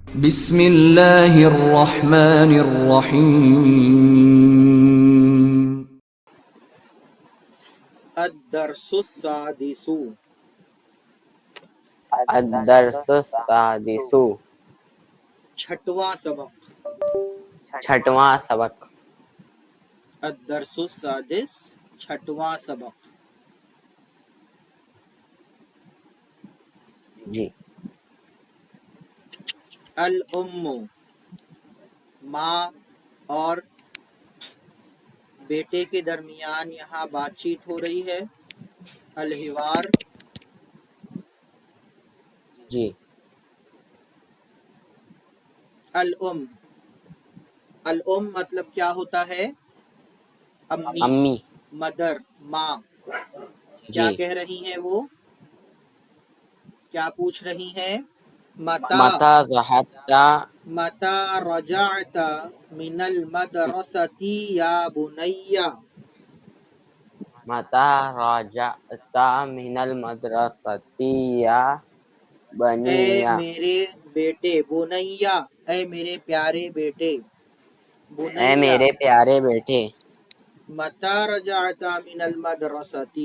بسم اللہ الرحمن الرحیم الدرس السادس الدرس السادس چھٹواں سبق چھٹواں سبق الدرس السادس چھٹواں سبق جی الام ماں اور بیٹے کے درمیان یہاں بات چیت ہو رہی ہے. الحوار جی الام مطلب کیا ہوتا ہے؟ امی، امی مدر، ماں. کیا جی کہہ رہی ہیں وہ؟ کیا پوچھ رہی ہیں؟ متی ذهبت متی رجعت من المدرسة یا بنی. متی رجعت من المدرسة یا اے بنی میرے بیٹے، بنیا اے میرے پیارے بیٹے، اے بنیا. میرے پیارے بیٹے متی رجعت من المدرسة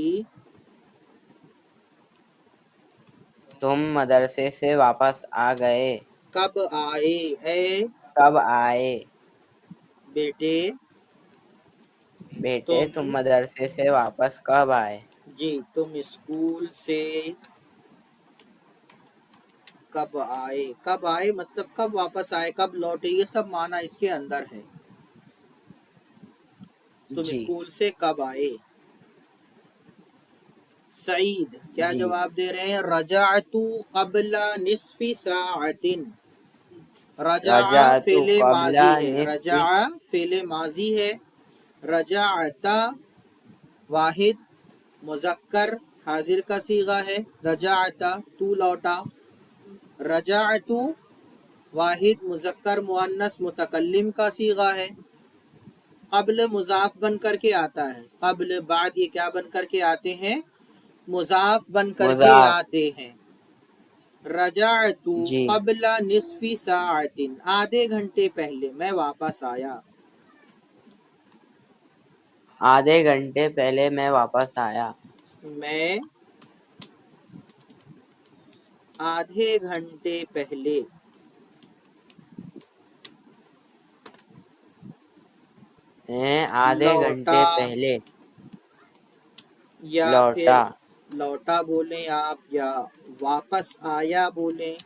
تم مدرسے سے واپس آ گئے. کب آئے؟ اے کب آئے؟ بیٹے بیٹے تم، تم مدرسے سے واپس کب آئے؟ جی تم اسکول سے کب آئے. کب آئے مطلب کب واپس آئے، کب لوٹے، یہ سب معنی اس کے اندر ہے. تم جی اسکول سے کب آئے. سعید کیا جی جواب دے رہے ہیں؟ رجعت قبل نصف ساعت. رجع رجعت فعل قبل ماضی ہے، نصف رجع فعل ماضی ہے. رجعت واحد مذکر حاضر کا صیغہ ہے. رجعت تو لوٹا. رجعت واحد مذکر مؤنث متکلم کا صیغہ ہے. قبل مضاف بن کر کے آتا ہے. قبل بعد یہ کیا بن کر کے آتے ہیں؟ مضاف بن کر کے مضاف. آتے ہیں. رجعت جی قبل نصف ساعت آدھے گھنٹے پہلے میں واپس آیا. آدھے گھنٹے پہلے میں واپس آیا. میں آدھے گھنٹے پہلے. میں آدھے گھنٹے لوٹا پہلے یا پھر لوٹا. لوٹا بولیں آپ یا واپس آیا بولیں،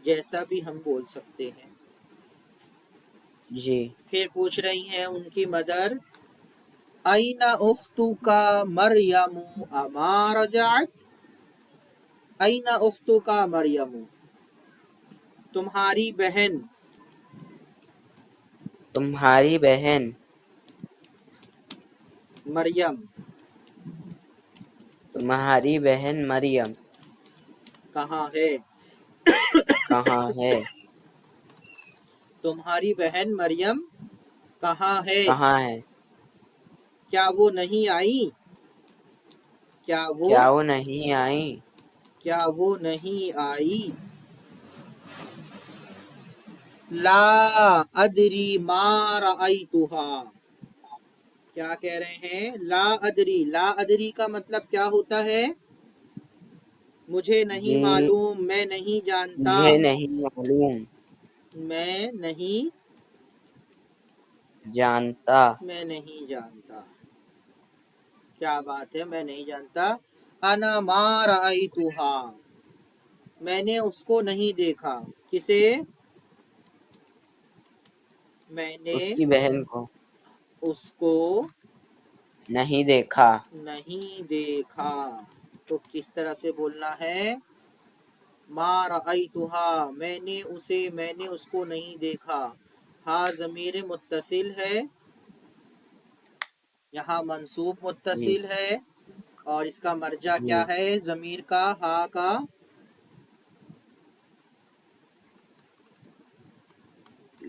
جیسا بھی ہم بول سکتے ہیں. جی پھر پوچھ رہی ہیں ان کی مدر این اختک مریم اما رجعت. این اختک مریم تمہاری بہن تمہاری بہن مریم تمہاری بہن مریم کہاں ہے؟ کہاں ہے؟ تمہاری بہن مریم کہاں ہے؟ کہاں ہے؟ کیا وہ نہیں آئی؟ کیا کیا وہ نہیں آئی؟ نہیں آئی؟ لا ادری ما رأیتها. کیا کہہ رہے ہیں؟ لا ادری. لا ادری کا مطلب کیا ہوتا ہے؟ مجھے نہیں جی معلوم، میں نہیں جانتا. مجھے نہیں معلوم. میں نہیں جانتا. جانتا. کیا بات ہے، میں نہیں جانتا. انا ما رأیتها میں نے اس کو نہیں دیکھا. کسے؟ میں نے اس کی بہن کو اس کو نہیں دیکھا. نہیں دیکھا. تو کس طرح سے بولنا ہے؟ ما رأیتها میں نے اس کو نہیں دیکھا. ہاں ضمیر متصل ہے، یہاں منصوب جی متصل ہے، اور اس کا مرجع جی کیا ہے؟ ضمیر کا ہا کا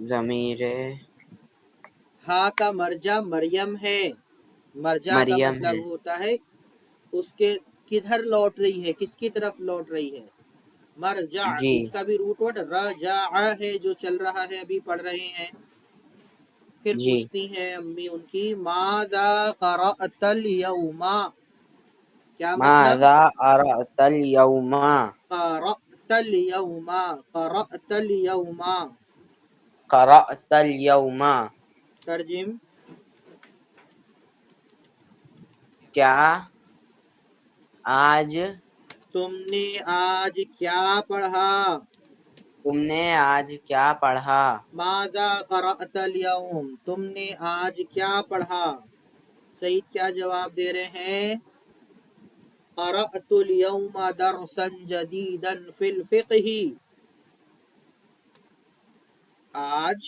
ضمیر ہا کا مرجع مریم ہے. مرجع کا مریم مطلب ہے. ہوتا ہے اس کے کدھر لوٹ رہی ہے، کس کی طرف لوٹ رہی ہے. مرجع جی اس کا بھی روٹ ورڈ رجع ہے جو چل رہا ہے ابھی پڑھ رہے ہیں. پھر جی پوچھتی ہیں امی ان کی ماذا قرأت اليوم، کیا مطلب ماذا قرأت اليوم قرأت اليوم، قرأت اليوم. قرأت اليوم ترجم کیا آج تم نے آج کیا پڑھا. تم نے آج کیا پڑھا. ماذا قرأت اليوم، تم نے آج کیا پڑھا. سعید کیا جواب دے رہے ہیں؟ قرأت اليوم درسا جديدا في الفقه، آج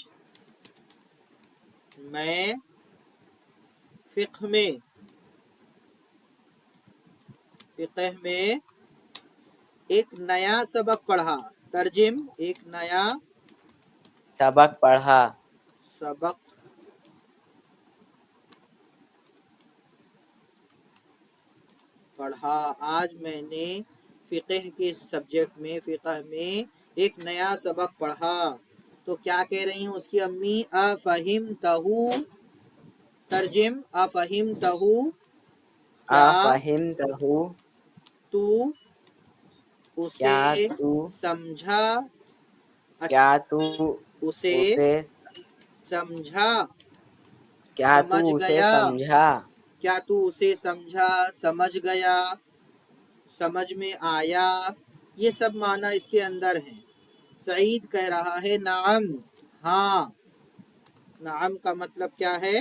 میں فقہ میں ایک نیا سبق پڑھا. ترجم ایک نیا سبق پڑھا. سبق پڑھا، آج میں نے فقہ کے سبجیکٹ میں فقہ میں ایک نیا سبق پڑھا. تو کیا کہہ رہی ہوں اس کی امی؟ افہمتہ، ترجم افہمتہ، کیا افہمتہ تو کیا اسے تو سمجھا، کیا تو اسے اسے سمجھا، کیا تو سمجھ اسے گیا، سمجھا. کیا تو اسے سمجھا، سمجھ گیا، سمجھ میں آیا، یہ سب معنی اس کے اندر ہیں. سعید کہہ رہا ہے نعم، ہاں. نعم کا مطلب کیا ہے؟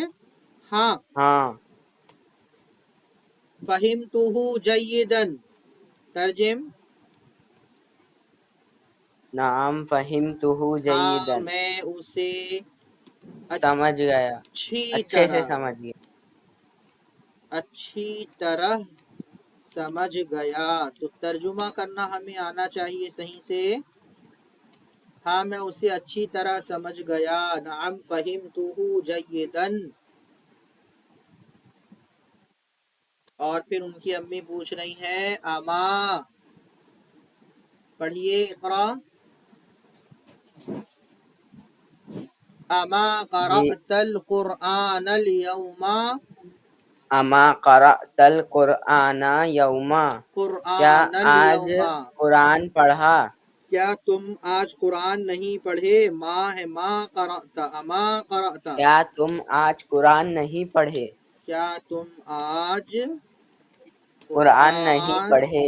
ہاں. ہاں. فہمتہ جیدا، ترجم نعم فہمتہ ہاں جیدا میں اسے سمجھ گیا، اچھے سے سمجھ گیا. اچھی طرح سمجھ گیا. تو ترجمہ کرنا ہمیں آنا چاہیے صحیح سے. ہاں میں اسے اچھی طرح سمجھ گیا. نعم فہمتہ جیدا. اور پھر ان کی امی پوچھ رہی ہیں اما، پڑھیے اقرا. اما جی قرأت القرآن اليوم، اما قرأت القرآن یوما کیا قرآن آج اليوم، قرآن پڑھا. کیا تم آج قرآن نہیں پڑھے. ماں ہے ماں قرأت، اما قرأت، کیا تم آج قرآن نہیں پڑھے. کیا تم آج قرآن نہیں قرآن پڑھے.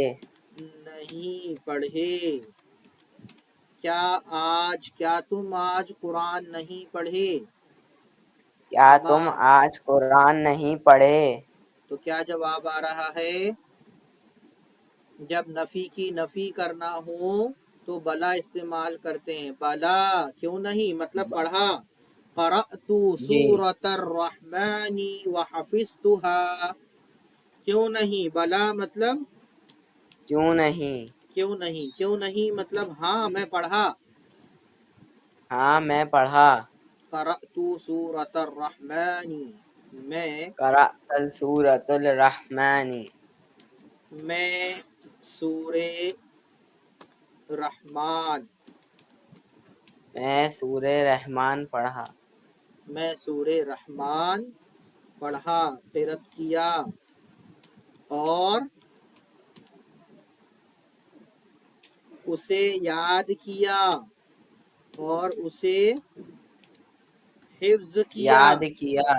نہیں پڑھے. کیا تم آج قرآن نہیں پڑھے. کیا اما، تم آج قرآن نہیں پڑھے. تو کیا جواب آ رہا ہے؟ جب نفی کی نفی کرنا ہو تو بلا استعمال کرتے ہیں. بلا کیوں نہیں، مطلب پڑھا. قرأت جی سورۃ الرحمن وحفظتها، کیوں نہیں. بلا مطلب کیوں نہیں. کیوں نہیں. کیوں نہیں مطلب ہاں میں پڑھا. ہاں میں پڑھا. قرأت سورۃ الرحمن، میں قرأت سورۃ الرحمن سورہ رحمان، میں سورہ رحمان پڑھا. میں سورہ رحمان پڑھا، قرأت کیا اور اسے یاد کیا اور اسے حفظ کیا یاد کیا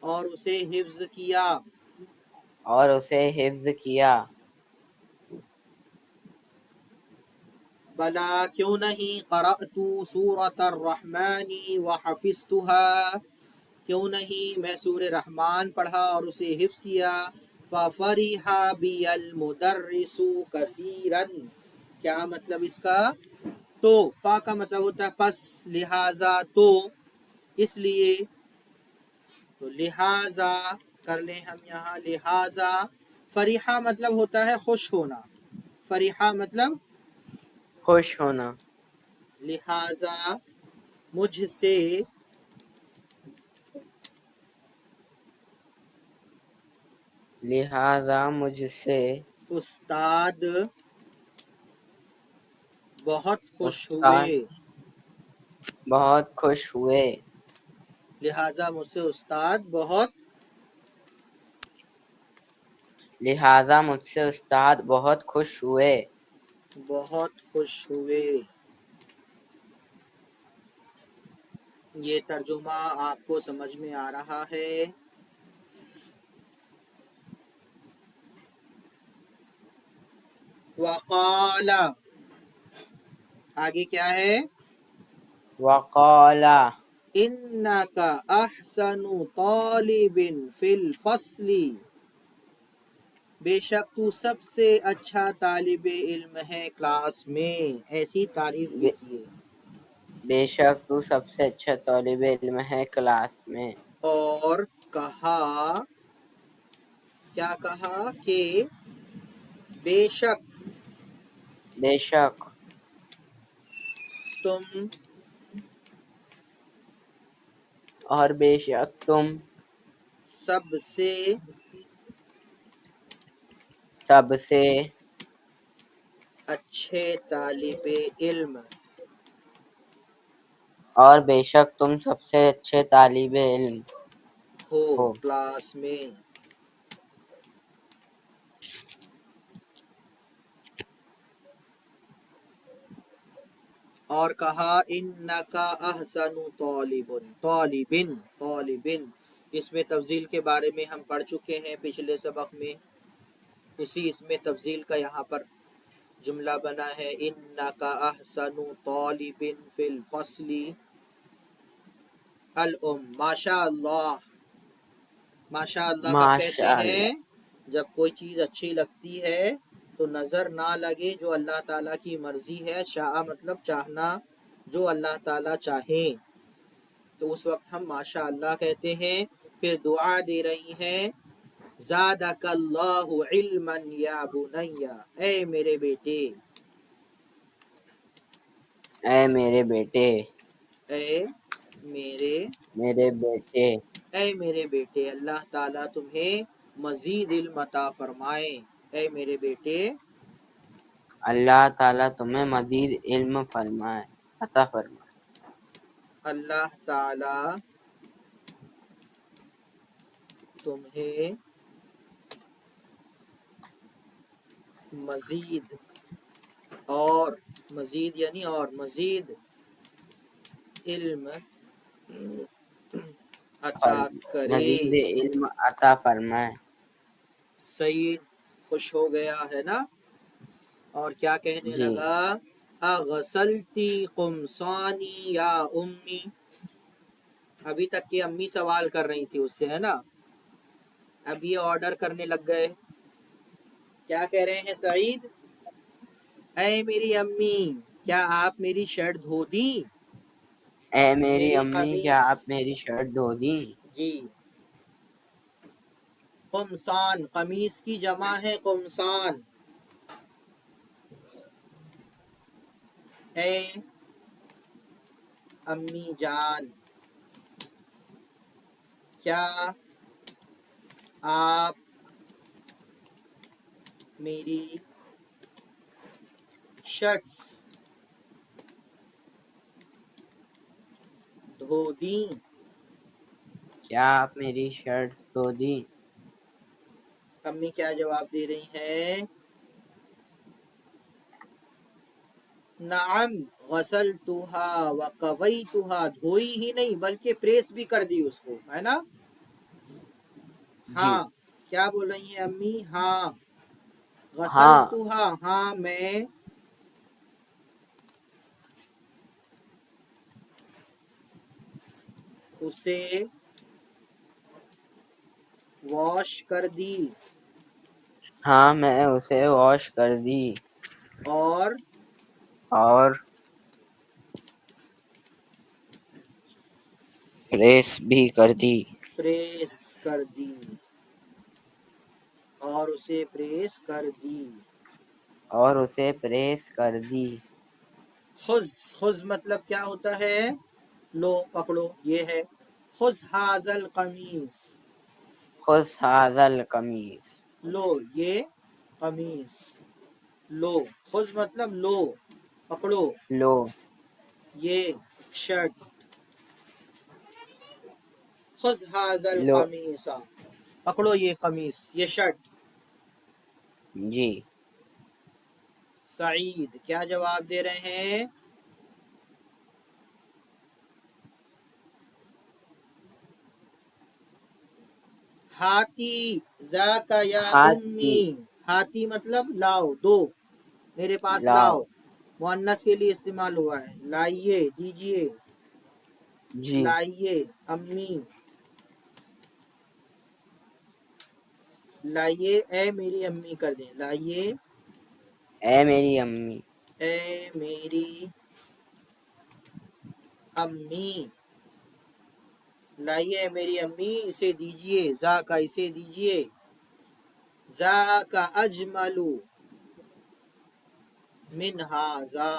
اور اسے حفظ کیا. اور اسے حفظ کیا. بلا کیوں نہیں. قرأت سورۃ الرحمن وحفظتها، کیوں نہیں میں سورہ رحمان پڑھا اور اسے حفظ کیا. ففرح بی المدرس کثیرا، کیا مطلب اس کا؟ تو فا کا مطلب ہوتا ہے پس، لہذا، تو، اس لیے. تو لہذا کر لیں ہم یہاں. لہذا فریحہ مطلب ہوتا ہے خوش ہونا. فریحہ مطلب خوش ہونا. لہذا مجھ سے لہذا مجھ سے استاد بہت خوش استاد ہوئے، بہت خوش ہوئے، لہٰذا مجھ سے استاد بہت لہذا مجھ سے استاد بہت خوش ہوئے۔ بہت خوش ہوئے۔ یہ ترجمہ آپ کو سمجھ میں آ رہا ہے؟ وقال، آگے کیا ہے؟ وقال انک احسن طالب فی الفصل، بے شک تو سب سے اچھا طالب علم ہے کلاس میں، ایسی تعریف بھی کیے۔ بے شک تو سب سے اچھا طالب علم ہے کلاس میں، اور کہا، کیا کہا کہ بے شک بے شک تم اور بے شک تم سب سے سب سے اچھے طالب علم اور بے شک تم سب سے اچھے طالب علم ہو ہو کلاس میں۔ اور کہا انک احسن طالب، اس میں تفضیل کے بارے میں ہم پڑھ چکے ہیں پچھلے سبق میں، اسی اس میں تفضیل کا یہاں پر جملہ بنا ہے، انک احسن طالب فی الفصل ماشاء اللہ، ماشاء اللہ کب کہتے ماشاء ہیں؟ اللہ، جب کوئی چیز اچھی لگتی ہے تو نظر نہ لگے جو اللہ تعالیٰ کی مرضی ہے، شاء مطلب چاہنا، جو اللہ تعالیٰ چاہیں تو اس وقت ہم ماشاء اللہ کہتے ہیں۔ پھر دعا دے رہی ہیں، زادک اللہ علما یا بنی، اے میرے بیٹے، اے میرے بیٹے، اے میرے میرے بیٹے، اے میرے بیٹے، اللہ تعالیٰ تمہیں مزید علم عطا فرمائے، اے میرے بیٹے، اللہ تعالیٰ تمہیں مزید علم فرمائے، عطا فرمائے۔ اللہ تعالیٰ تمہیں مزید اور مزید یعنی اور مزید علم عطا کرے۔ مزید علم عطا فرمائے۔ سعید خوش ہو گیا ہے نا، اور کیا کہنے جی لگا؟ اغسلتی قمصانی یا امی، ابھی تک یہ امی سوال کر رہی تھی اس سے، ہے نا، اب یہ آرڈر کرنے لگ گئے۔ کیا کہہ رہے ہیں سعید؟ اے میری امی، کیا آپ میری شرٹ دھو دیں؟ اے میری میری امی، کیا قمیص، آپ میری شرٹ دھو دیں؟ جی، قمصان قمیص کی جمع ہے قمصان۔ اے امی جان، کیا آپ میری شرٹس دھو دیں؟ کیا آپ میری شرٹ دھو دیں؟ امی کیا جواب دے رہی ہیں؟ نعم غسلتها وکویتها، دھوئی ہی نہیں بلکہ پریس بھی کر دی اس کو، ہے نا؟ جی ہاں، کیا بول رہی ہیں امی؟ ہاں، ہاں، غسلتها، ہاں میں اسے واش کر دی، ہاں میں اسے واش کر دی اور اور پریس بھی کر دی، پریس کر دی، اور اسے پریس کر دی۔ اور اسے پریس کر دی۔ خذ، خذ مطلب کیا ہوتا ہے؟ لو پکڑو، یہ ہے خذ ھذا القمیص، خذ ھذا القمیص، لو یہ قمیص، لو، خذ مطلب لو پکڑو لو یہ شرٹ. خذ هذا لو القمیص، پکڑو یہ قمیص، یہ شرٹ. جی سعید کیا جواب دے رہے ہیں؟ ہاتی ذاک یا ہاتھی امی، ہاتی مطلب لاؤ، دو، میرے پاس لاؤ. لاؤ مؤنث کے لیے استعمال ہوا ہے. لائیے، دیجیے، جی لائیے. امی، لائیے اے میری امی کر دیں. لائیے اے میری امی اے میری امی، لائیے اے میری امی، اسے دیجیے. ذا کا اسے دیجیے. ذا کا اجملو من ھذا،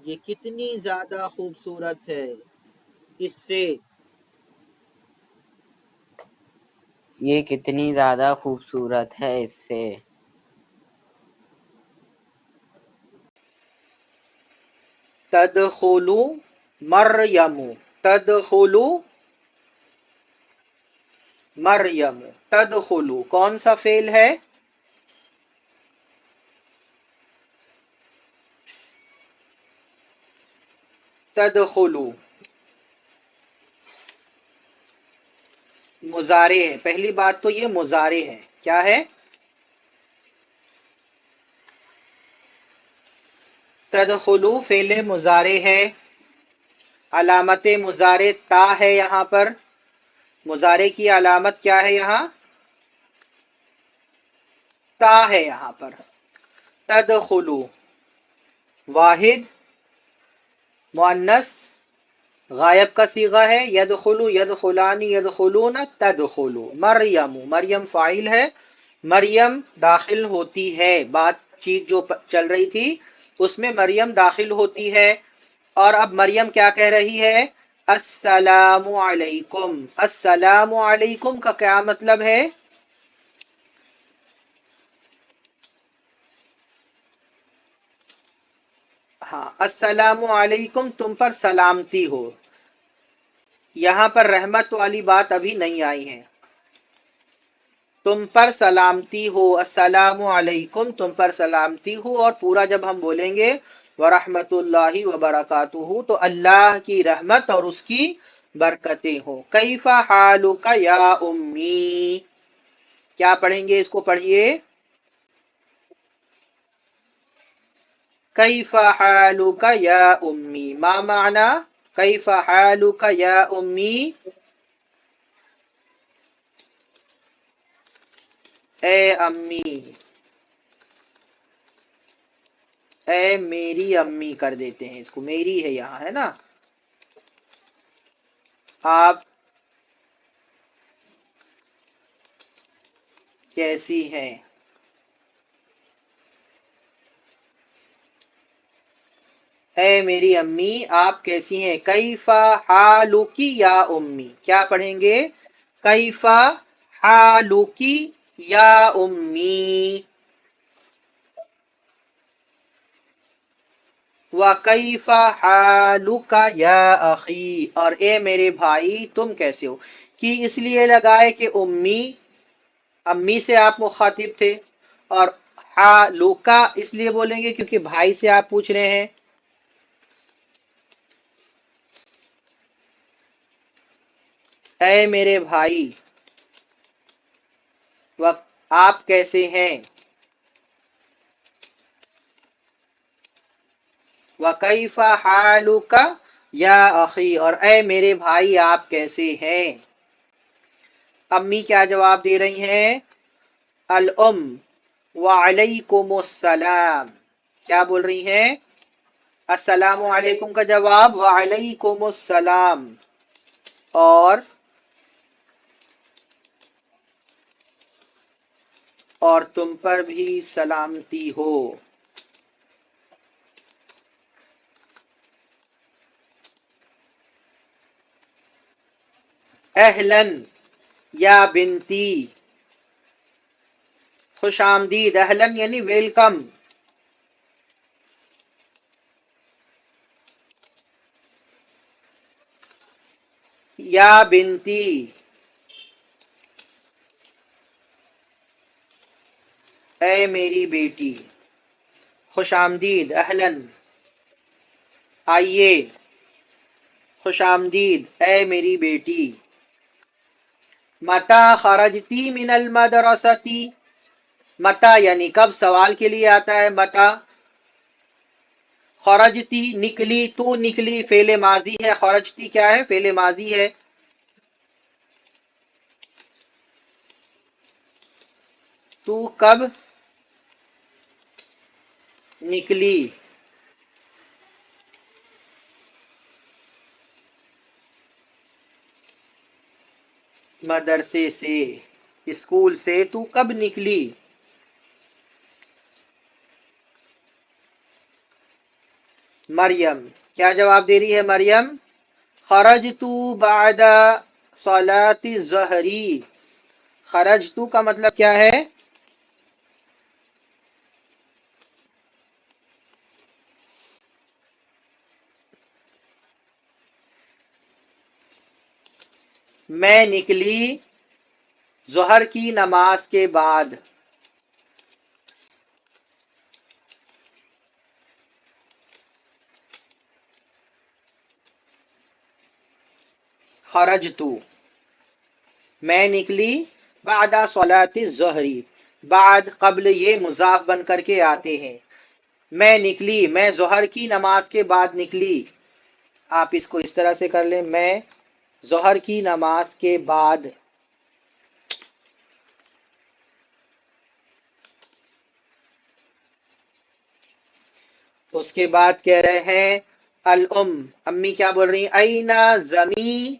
یہ کتنی زیادہ خوبصورت ہے اس سے. یہ کتنی زیادہ خوبصورت ہے اس سے. تدخل مریم، تدخل مریم. تدخل کون سا فعل ہے؟ تدخل مضارع ہے. پہلی بات تو یہ مضارع ہے. کیا ہے؟ تدخل فعل مضارع ہے. علامت مضارع تا ہے یہاں پر. مضارع کی علامت کیا ہے یہاں؟ تا ہے یہاں پر. تدخل واحد مؤنث غائب کا صیغہ ہے. یدخل، یدخلانی، یدخلون. تدخل مریم، مریم فاعل ہے. مریم داخل ہوتی ہے. بات چیت جو چل رہی تھی اس میں مریم داخل ہوتی ہے. اور اب مریم کیا کہہ رہی ہے؟ السلام علیکم. السلام علیکم کا کیا مطلب ہے؟ ہاں، السلام علیکم تم پر سلامتی ہو. یہاں پر رحمت والی بات ابھی نہیں آئی ہے. تم پر سلامتی ہو. السلام علیکم تم پر سلامتی ہو. اور پورا جب ہم بولیں گے ورحمت اللہ وبرکاتہ تو اللہ کی رحمت اور اس کی برکتیں ہوں. کیف حالک یا امی، کیا پڑھیں گے اس کو؟ پڑھیے. کیف حالک یا امی، ما معنی کیف حالک یا امی؟ اے امی، اے میری امی کر دیتے ہیں اس کو. میری ہے یہاں، ہے نا. آپ کیسی ہیں؟ اے میری امی آپ کیسی ہیں؟ کیف حالکی یا امی، کیا پڑھیں گے؟ کیف حالکی یا امی. وَكَيْفَ حَالُكَ يَا أَخِي، اور اے میرے بھائی تم کیسے ہو. کی اس لیے لگائے کہ امی، امی سے آپ مخاطب تھے. اور حالوکا اس لیے بولیں گے کیونکہ بھائی سے آپ پوچھ رہے ہیں. اے میرے بھائی آپ کیسے ہیں. وَكَيْفَ حَالُكَ یا اخی، اور اے میرے بھائی آپ کیسے ہیں. امی کیا جواب دے رہی ہیں؟ الام وعلیکم السلام. کیا بول رہی ہیں؟ السلام علیکم کا جواب وعلیکم السلام. اور تم پر بھی سلامتی ہو. اہلن یا بنتی، خوش آمدید. اہلن یعنی ویلکم. یا بنتی، اے میری بیٹی، خوش آمدید، اہلاً، آئیے، خوش آمدید، اے میری بیٹی، متی خرجتی من المدرستی، متی یعنی کب، سوال کے لیے آتا ہے متی، خرجتی نکلی، تو نکلی، فعل ماضی ہے، خرجتی کیا ہے، فعل ماضی ہے، تو کب نکلی، مدرسے سے، اسکول سے، تو کب نکلی، مریم، کیا جواب دے رہی ہے مریم، خرجت بعد صلاة الظہر، خرجت کا مطلب کیا ہے، میں نکلی ظہر کی نماز کے بعد، خرجت، میں نکلی بعد صلاة الظہر، بعد قبل یہ مضاف بن کر کے آتے ہیں، میں نکلی، میں ظہر کی نماز کے بعد نکلی، آپ اس کو اس طرح سے کر لیں، میں ظہر کی نماز کے بعد، اس کے بعد کہہ رہے ہیں الام، امی کیا بول رہی ہیں، این زمی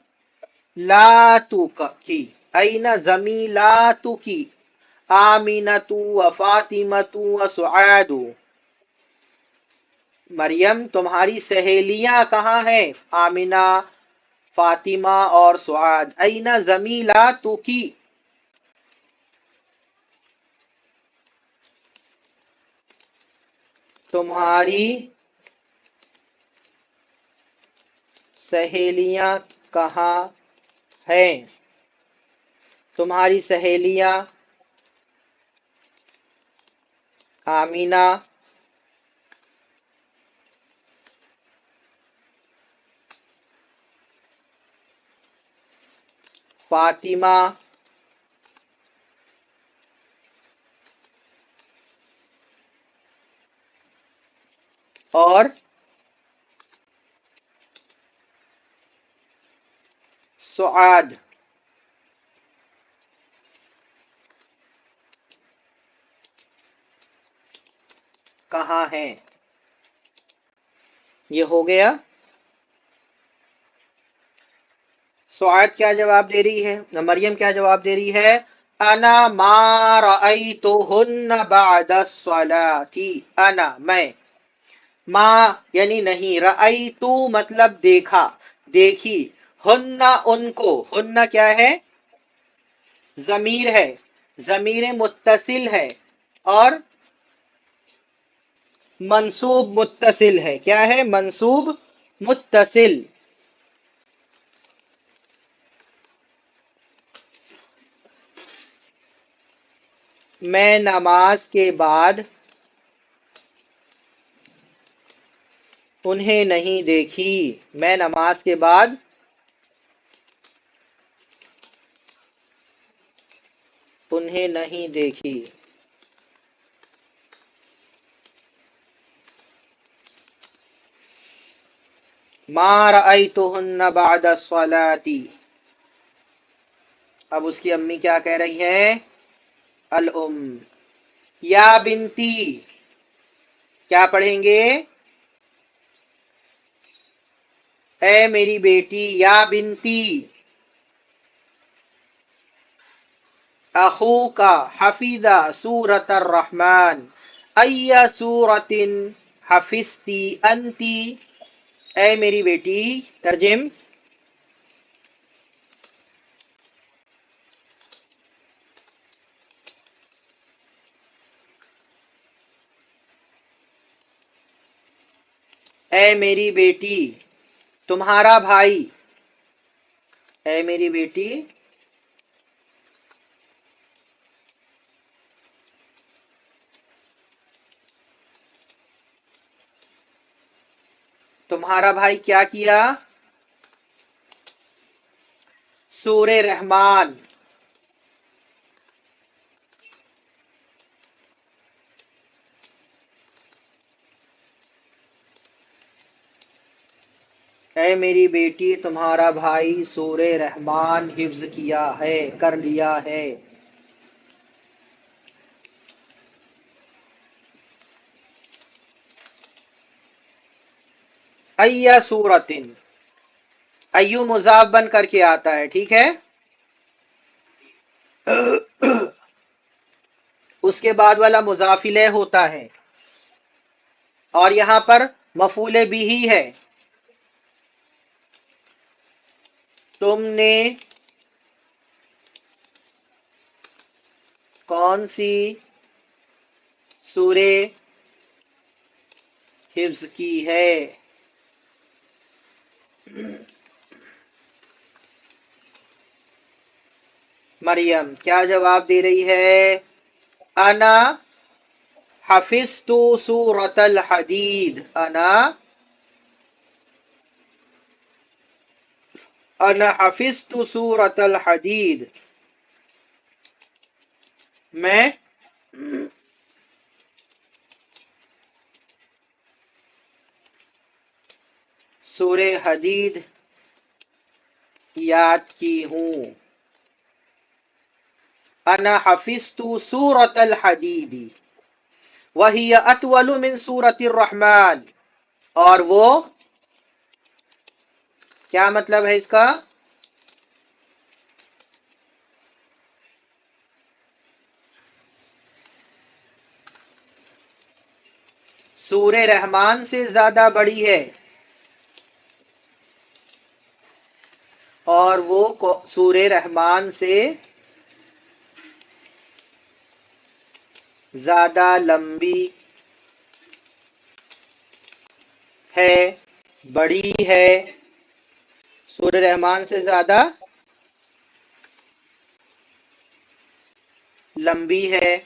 لاتک کی، این زمی لاتو کی، آمینۃ و فاطمۃ و سعاد، مریم تمہاری سہیلیاں کہاں ہیں، آمینہ، فاطمہ اور سعاد، این زمی لاتو کی، تمہاری سہیلیاں کہاں ہیں، تمہاری سہیلیاں آمینہ، فاطمہ اور سعاد کہاں ہیں، یہ ہو گیا، سعاد کیا جواب دے رہی ہے، مریم کیا جواب دے رہی ہے، انا ما رأیتہن بعد الصلاة، انا میں، ما یعنی نہیں، رأیتو مطلب دیکھا، دیکھی، ہن ان کو، ہن کیا ہے، ضمیر ہے، ضمیر متصل ہے، اور منصوب متصل ہے، کیا ہے، منصوب متصل، میں نماز کے بعد انہیں نہیں دیکھی، میں نماز کے بعد انہیں نہیں دیکھی، ما رأیتہن بعد الصلاة، اب اس کی امی کیا کہہ رہی ہیں، الام، یا بنتی، کیا پڑھیں گے، اے میری بیٹی، یا بنتی، اخوک حفظ سورۃ الرحمن، ای سورۃ حفظتی انتی، اے میری بیٹی، ترجم، اے میری بیٹی، تمہارا بھائی اے میری بیٹی تمہارا بھائی کیا کیا؟ سورہ رحمان. اے میری بیٹی تمہارا بھائی سورہ رحمان حفظ کیا ہے، کر لیا ہے. ایہ سورتن، ایو مضاف بن کر کے آتا ہے، ٹھیک ہے. اس کے بعد والا مضاف الیہ ہوتا ہے، اور یہاں پر مفعول بھی ہے. تم نے کون سی سورہ حفظ کی ہے؟ مریم کیا جواب دے رہی ہے؟ انا حفظت سورۃ الحدید. انا حفظت سورۃ الحدید. میں سورہ حدید یاد کی ہوں. انا حفظت سورۃ الحدید وہی اطول من سورۃ الرحمن. اور وہ کیا مطلب ہے اس کا؟ سورہ رحمان سے زیادہ بڑی ہے، اور وہ سورہ رحمان سے زیادہ لمبی ہے، بڑی ہے. سورہ رحمان سے زیادہ لمبی ہے،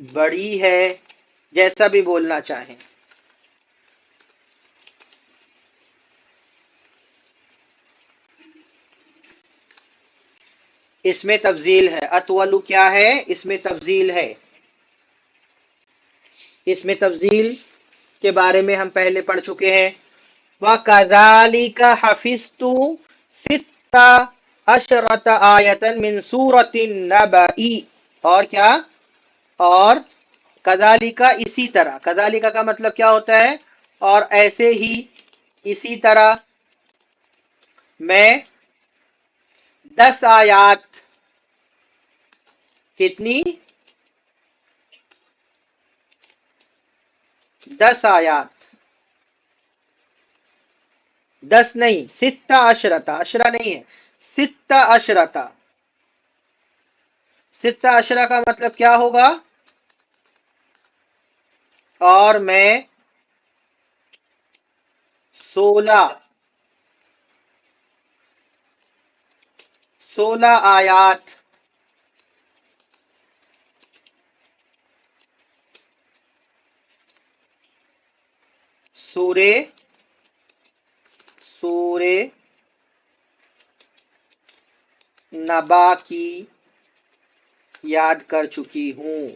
بڑی ہے، جیسا بھی بولنا چاہیں. اس میں تفضیل ہے. اطول کیا ہے؟ اس میں تفضیل ہے. اس میں تفضیل کے بارے میں ہم پہلے پڑھ چکے ہیں. وَكَذَلِكَ حَفِظْتُ سِتَّ عَشْرَةَ آیَةً مِّن سُورَةِ النَّبَإِ. اور کیا؟ اور کذالک اسی طرح. کذالک کا مطلب کیا ہوتا ہے؟ اور ایسے ہی، اسی طرح میں 10 آیات. کتنی؟ 10 آیات. 10 نہیں، 6 عشرۃ. عشرہ نہیں ہے، 6 عشرۃ. 6 عشرہ کا مطلب کیا ہوگا؟ اور میں 16 آیات سورہ نبا کی یاد کر چکی ہوں.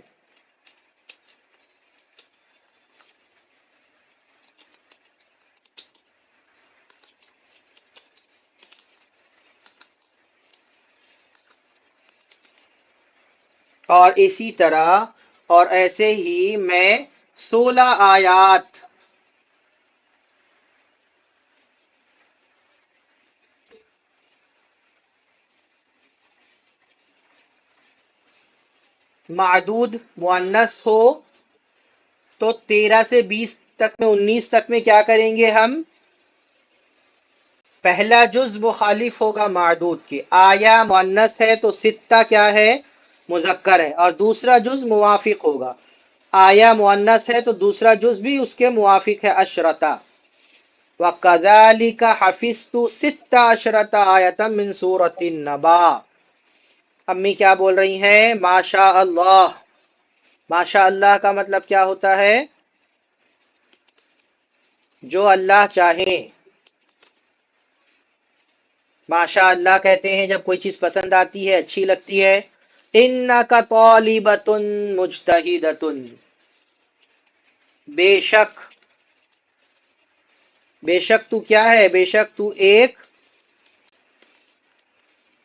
اور اسی طرح اور ایسے ہی میں 16 آیات معدود مؤنث ہو تو 13 سے 20 تک میں 19 تک میں کیا کریں گے ہم؟ پہلا جز مخالف ہوگا معدود کے. آیا مؤنث ہے تو 6 کیا ہے؟ مذکر ہے، اور دوسرا جز موافق ہوگا. آیا مؤنث ہے تو دوسرا جز بھی اس کے موافق ہے، عشرۃ. وَكَذَلِكَ حَفِظْتُ 16 آیَةً من سورۃ النبا۔ امی کیا بول رہی ہیں؟ ماشاء اللہ۔ ماشاء اللہ کا مطلب کیا ہوتا ہے؟ جو اللہ چاہے۔ ماشاء اللہ کہتے ہیں جب کوئی چیز پسند آتی ہے، اچھی لگتی ہے۔ اِنَّكَ طَالِبَةٌ مُجْتَہِدَةٌ، بے شک، بے شک تو کیا ہے؟ بے شک تو ایک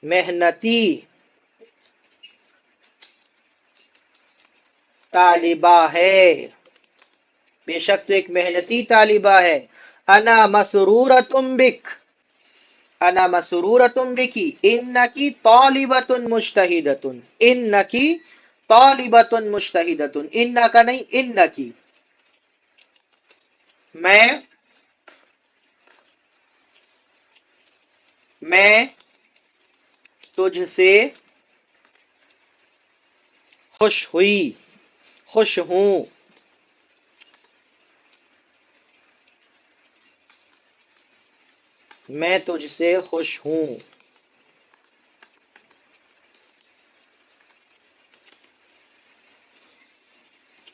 محنتی طالبہ ہے، بے شک تو ایک محنتی طالبہ ہے۔ انا مسرورتم بک، انا مسرورتم بکی انکی طالبۃ مجتہدۃ، انکی طالبۃ مجتہدۃ، انکا نہیں انکی، میں تجھ سے خوش ہوئی، خوش ہوں، میں تجھ سے خوش ہوں۔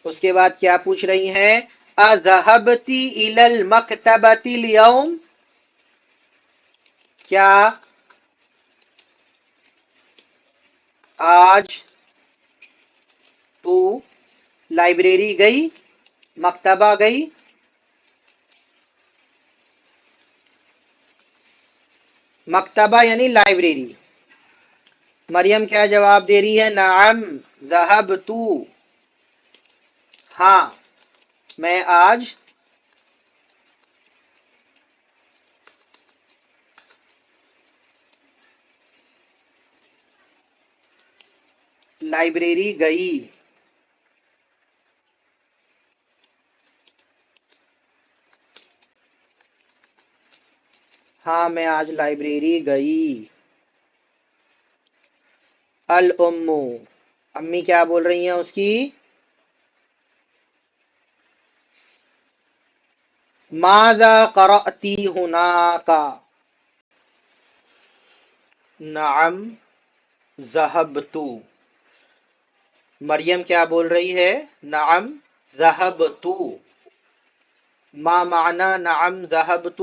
اس کے بعد کیا پوچھ رہی ہیں؟ اذهبتی الی المکتبۃ اليوم، کیا آج تو لائبریری گئی، مکتبہ گئی؟ مکتبہ یعنی لائبریری۔ مریم کیا جواب دے رہی ہے؟ نعم ذهبت، ہاں میں آج لائبریری گئی۔ ہاں میں آج لائبریری گئی۔ الام، امی کیا بول رہی ہیں اس کی؟ ماذا قرأتی ہناک، نعم ذهبت، مریم کیا بول رہی ہے؟ نعم ذهبت۔ ما معنی نعم ذهبت؟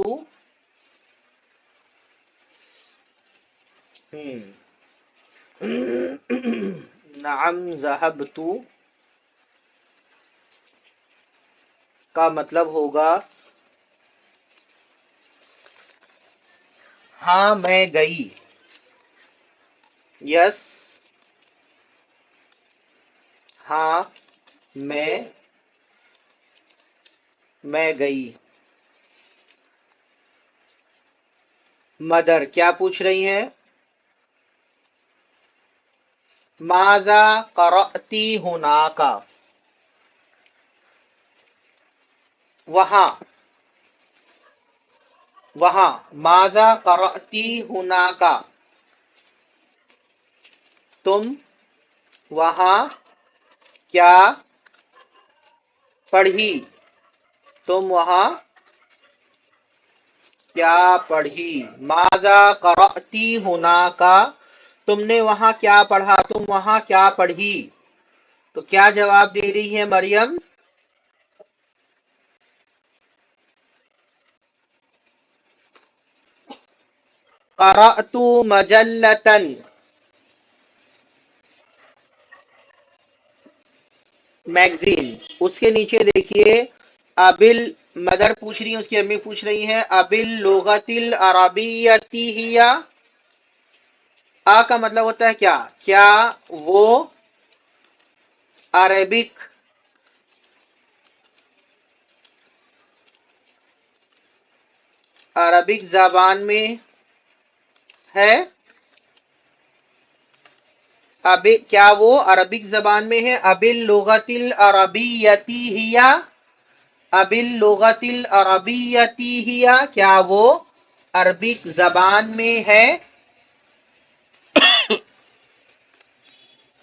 نعم ذهبت کا مطلب ہوگا ہاں میں گئی، یس ہاں میں گئی۔ مدر کیا پوچھ رہی ہیں؟ ماذا قرأتی ہناک، وہاں، وہاں، ماذا قرأتی ہناک، تم وہاں کیا پڑھی، تم وہاں کیا پڑھی؟ ماذا قرأتی ہناک، تم نے وہاں کیا پڑھا، تم وہاں کیا پڑھی؟ تو کیا جواب دے رہی ہے مریم؟ قرأت مجلۃ، میگزین۔ اس کے نیچے دیکھیے ابل، مدر پوچھ رہی ہیں، اس کی امی پوچھ رہی ہیں ابل لغت العربیۃ ہی، آ کا مطلب ہوتا ہے کیا؟ کیا وہ عربک زبان میں ہے؟ کیا وہ عربک زبان میں ہے؟ ابل لغت العربیۃ ہی، ابل لغت العربیۃ ہی، کیا وہ عربک زبان میں ہے؟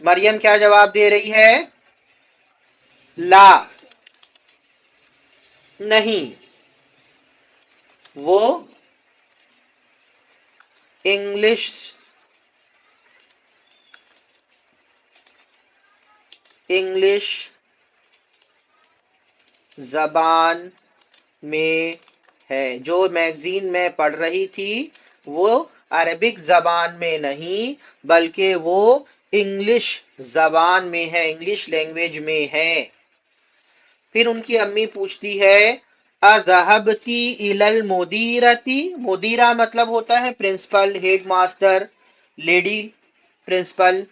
مریم کیا جواب دے رہی ہے؟ لا، نہیں۔ وہ انگلش زبان میں ہے. جو میگزین میں پڑھ رہی تھی وہ عربک زبان میں نہیں بلکہ وہ انگلش زبان میں ہے، انگلش لینگویج میں ہے. پھر ان کی امی پوچھتی ہے اذهبتی الی المدیرتی، مدیرہ مطلب ہوتا ہے principal, headmaster, lady principal,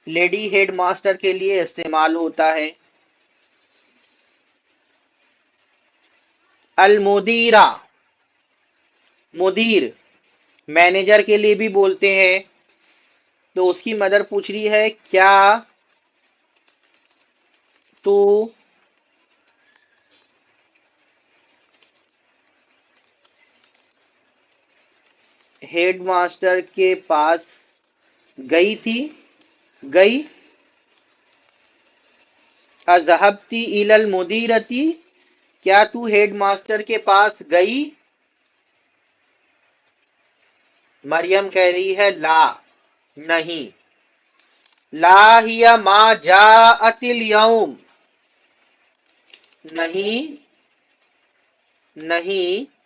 lady headmaster کے لیے استعمال ہوتا ہے. المدیرہ، مدیر مینیجر کے لیے بھی بولتے ہیں. تو اس کی مدر پوچھ رہی ہے کیا تو ہیڈ ماسٹر کے پاس گئی تھی، گئی. اذهبتی الی المدیرتی، کیا تو ہیڈ ماسٹر کے پاس گئی؟ مریم کہہ رہی ہے لا، نہیں. لا ہی ما جاءت اليوم، نہیں نہیں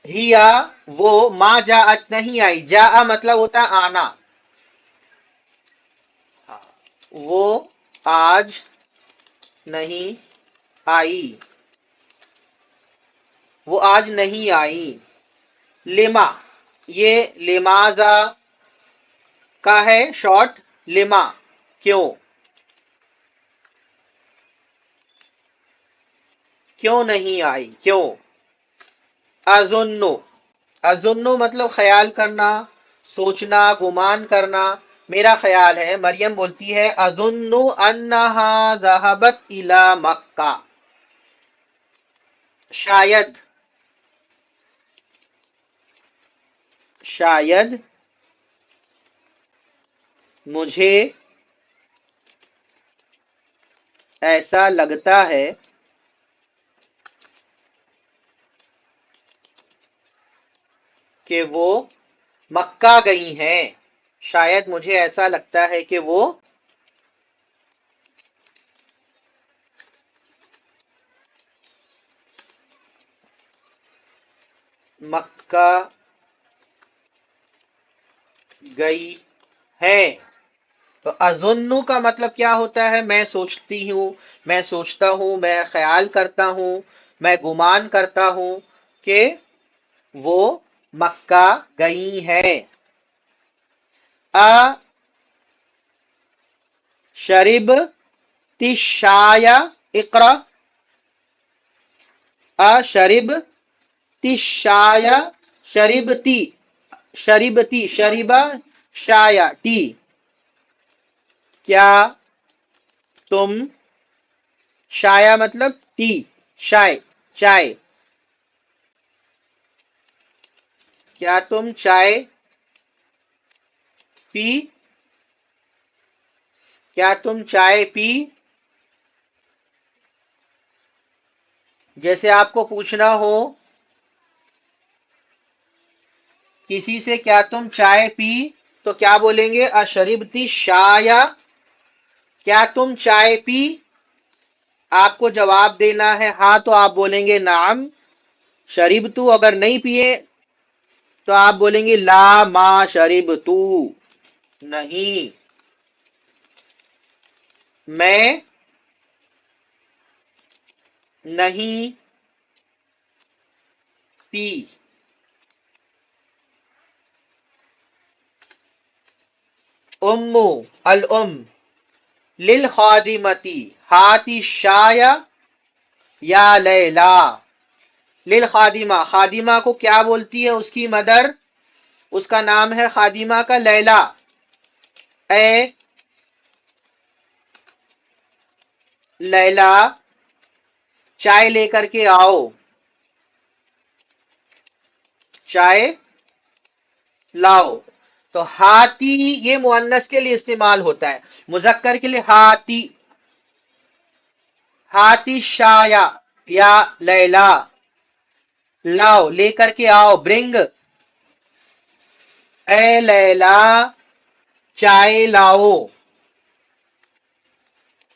ہیا وہ، ما جاءت نہیں آئی، جاء مطلب ہوتا ہے آنا. وہ آج نہیں آئی، وہ آج نہیں آئی. لما، یہ لماذا کا ہے شارٹ، لما کیوں، کیوں نہیں آئی، کیوں. اظنو، اظنو مطلب خیال کرنا، سوچنا، گمان کرنا. میرا خیال ہے، مریم بولتی ہے اظنو انہا ذہبت الی مکہ، شاید، شاید مجھے ایسا لگتا ہے کہ وہ مکہ گئی ہیں. شاید مجھے ایسا لگتا ہے کہ وہ مکہ گئی ہے. تو اظنو کا مطلب کیا ہوتا ہے؟ میں سوچتی ہوں، میں سوچتا ہوں، میں خیال کرتا ہوں، میں گمان کرتا ہوں کہ وہ مکہ گئی ہیں. شرب تشایا، اقرا. شرب تشایا، شربتی، شربتی، شربا شایا ٹی، کیا تم، شایا مطلب ٹی، شائے چائے، کیا تم چائے پی، کیا تم چائے پی. جیسے آپ کو پوچھنا ہو کسی سے کیا تم چائے پی تو کیا بولیں گے؟ اشربتی شایا، کیا تم چائے پی. آپ کو جواب دینا ہے ہاں تو آپ بولیں گے نعم. شربتو اگر نہیں پیے تو آپ بولیں گے لا ما شربتو، نہیں میں نہیں پی. امو، الام، للخادمتی ہاتی شایا یا لیلا. للخادمہ، خادمہ کو کیا بولتی ہے اس کی مدر؟ اس کا نام ہے خادمہ کا لیلا. اے لیلا چائے لے کر کے آؤ، چائے لاؤ. تو ہاتی یہ مؤنث کے لیے استعمال ہوتا ہے، مذکر کے لیے ہاتی. ہاتی شایا یا لیلا، لاؤ لے کر کے آؤ، برنگ، اے لیلا چائے لاؤ.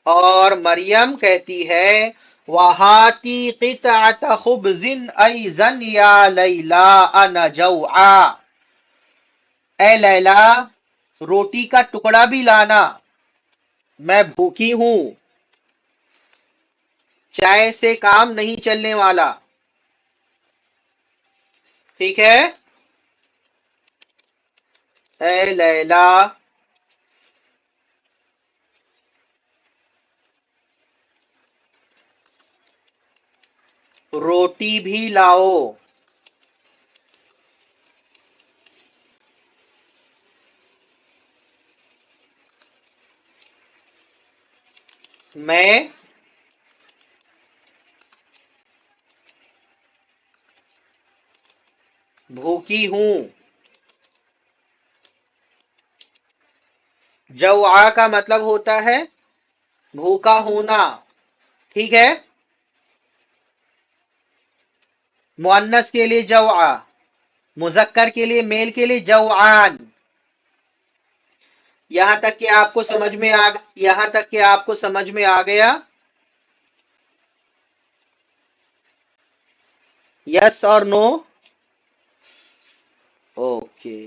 اور مریم کہتی ہے وہاتی قطعت خبز ایضا یا لیلا انا جوعا، اے لیلا روٹی کا ٹکڑا بھی لانا، میں بھوکی ہوں، چائے سے کام نہیں چلنے والا. ٹھیک ہے، اے لیلا روٹی بھی لاؤ. میں بھوکی ہوں. جوعا کا مطلب ہوتا ہے بھوکا ہونا. ٹھیک ہے، مؤنث کے لیے جوعا، مذکر کے لیے میل کے لیے جوعان. یہاں تک کہ آپ کو سمجھ میں یہاں تک کہ آپ کو سمجھ میں آ گیا. یس اور نو؟ اوکے.